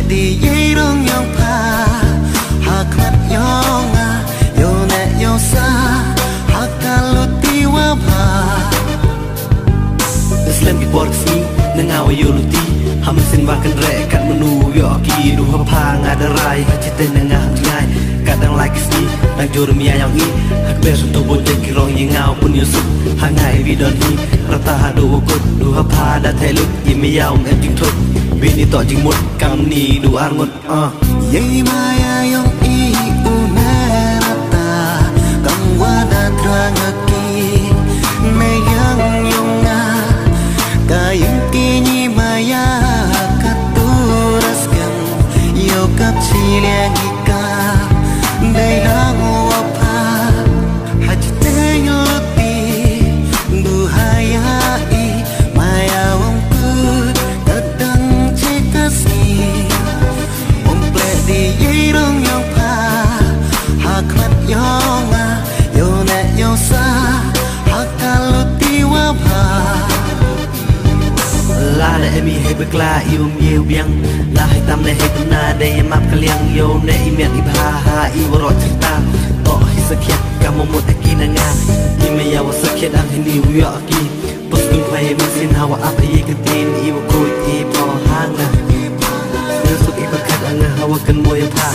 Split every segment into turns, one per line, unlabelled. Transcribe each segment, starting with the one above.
đi dây rong nhong pha hạc mặt nhong yo nè yo sa hạc ta lo ti wa ba Islam ki porksi nangaw yo lo ti ham sin ba kan re kat menu yo ki du ha pha ngadarai hachite nangah ngai kadang like si nang jor mia yang i hak be so to bo jen ki rong yi ngao pun yo su ha ngai vi don hi rata ha do ko du ha pha da thai luk yi mi yaw em ting thot vi ni to jing mut kam ni du ar ngot yei maya yang i u na rata kam wa da trang ki me yang yong na kayung ki ni maya katuras kan yo kap silang ika dai lang wa pa hajte yoti du haya i maya wong ku kadang cekasi omple di yirong yong pa hakmat yong yo na yo sa hakaloti wa pa la la emi he bekla ium ye biang la hai tam le he na de map kaliang yo ne imiat ibha ha I woro cerita to hi sakit kamu mut akina nga I me ya wasakit ang hini wi aki pos kun phai min hawa ap ye ketin I wo ko I po hang na suk I bakat ang hawa kan moy pha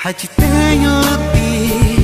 Hãy chỉ tay nhau đi